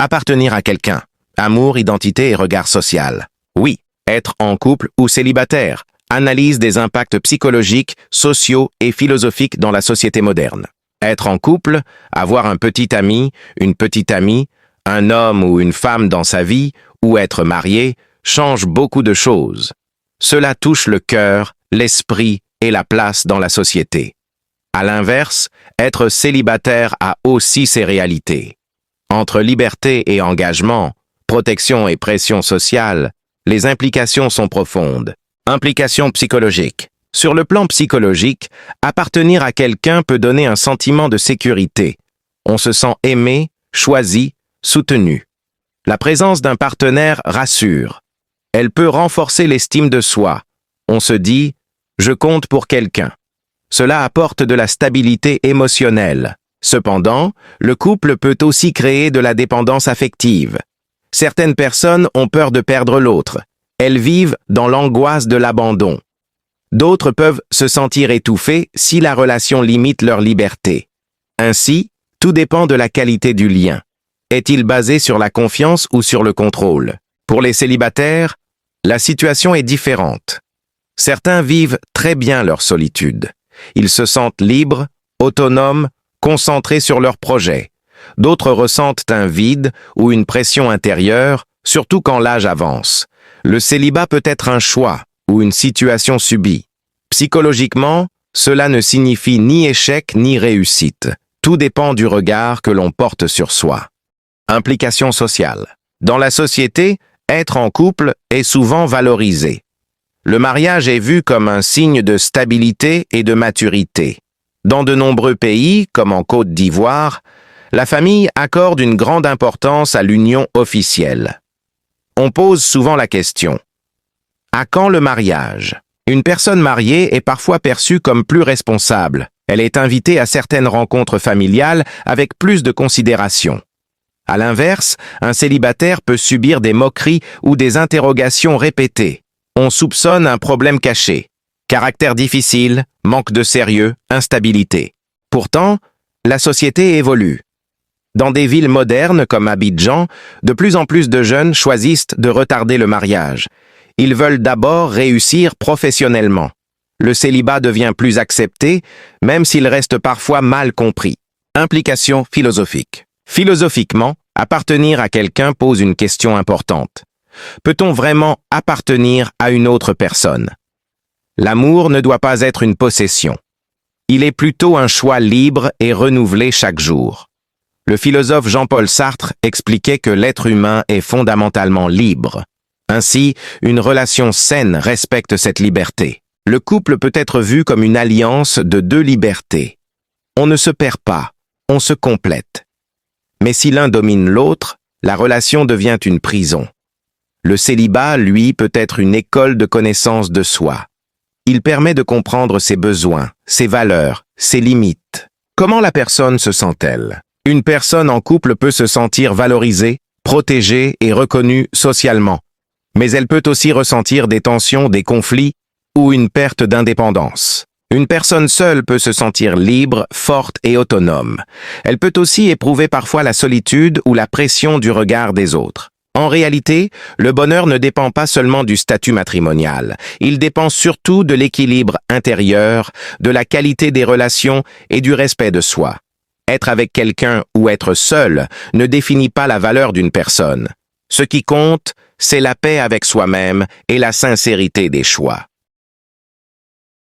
Appartenir à quelqu'un. Amour, identité et regard social. Oui. Être en couple ou célibataire. Analyse des impacts psychologiques, sociaux et philosophiques dans la société moderne. Être en couple, avoir un petit ami, une petite amie, un homme ou une femme dans sa vie, ou être marié, change beaucoup de choses. Cela touche le cœur, l'esprit et la place dans la société. À l'inverse, être célibataire a aussi ses réalités. Entre liberté et engagement, protection et pression sociale, les implications sont profondes. Implications psychologiques. Sur le plan psychologique, appartenir à quelqu'un peut donner un sentiment de sécurité. On se sent aimé, choisi, soutenu. La présence d'un partenaire rassure. Elle peut renforcer l'estime de soi. On se dit « je compte pour quelqu'un ». Cela apporte de la stabilité émotionnelle. Cependant, le couple peut aussi créer de la dépendance affective. Certaines personnes ont peur de perdre l'autre. Elles vivent dans l'angoisse de l'abandon. D'autres peuvent se sentir étouffées si la relation limite leur liberté. Ainsi, tout dépend de la qualité du lien. Est-il basé sur la confiance ou sur le contrôle? Pour les célibataires, la situation est différente. Certains vivent très bien leur solitude. Ils se sentent libres, autonomes, concentrés sur leurs projets. D'autres ressentent un vide ou une pression intérieure, surtout quand l'âge avance. Le célibat peut être un choix ou une situation subie. Psychologiquement, cela ne signifie ni échec ni réussite. Tout dépend du regard que l'on porte sur soi. Implications sociales. Dans la société, être en couple est souvent valorisé. Le mariage est vu comme un signe de stabilité et de maturité. Dans de nombreux pays, comme en Côte d'Ivoire, la famille accorde une grande importance à l'union officielle. On pose souvent la question: à quand le mariage? Une personne mariée est parfois perçue comme plus responsable. Elle est invitée à certaines rencontres familiales avec plus de considération. À l'inverse, un célibataire peut subir des moqueries ou des interrogations répétées. On soupçonne un problème caché. Caractère difficile, manque de sérieux, instabilité. Pourtant, la société évolue. Dans des villes modernes comme Abidjan, de plus en plus de jeunes choisissent de retarder le mariage. Ils veulent d'abord réussir professionnellement. Le célibat devient plus accepté, même s'il reste parfois mal compris. Implications philosophiques. Philosophiquement, appartenir à quelqu'un pose une question importante. Peut-on vraiment appartenir à une autre personne? L'amour ne doit pas être une possession. Il est plutôt un choix libre et renouvelé chaque jour. Le philosophe Jean-Paul Sartre expliquait que l'être humain est fondamentalement libre. Ainsi, une relation saine respecte cette liberté. Le couple peut être vu comme une alliance de deux libertés. On ne se perd pas, on se complète. Mais si l'un domine l'autre, la relation devient une prison. Le célibat, lui, peut être une école de connaissance de soi. Il permet de comprendre ses besoins, ses valeurs, ses limites. Comment la personne se sent-elle? Une personne en couple peut se sentir valorisée, protégée et reconnue socialement. Mais elle peut aussi ressentir des tensions, des conflits ou une perte d'indépendance. Une personne seule peut se sentir libre, forte et autonome. Elle peut aussi éprouver parfois la solitude ou la pression du regard des autres. En réalité, le bonheur ne dépend pas seulement du statut matrimonial. Il dépend surtout de l'équilibre intérieur, de la qualité des relations et du respect de soi. Être avec quelqu'un ou être seul ne définit pas la valeur d'une personne. Ce qui compte, c'est la paix avec soi-même et la sincérité des choix.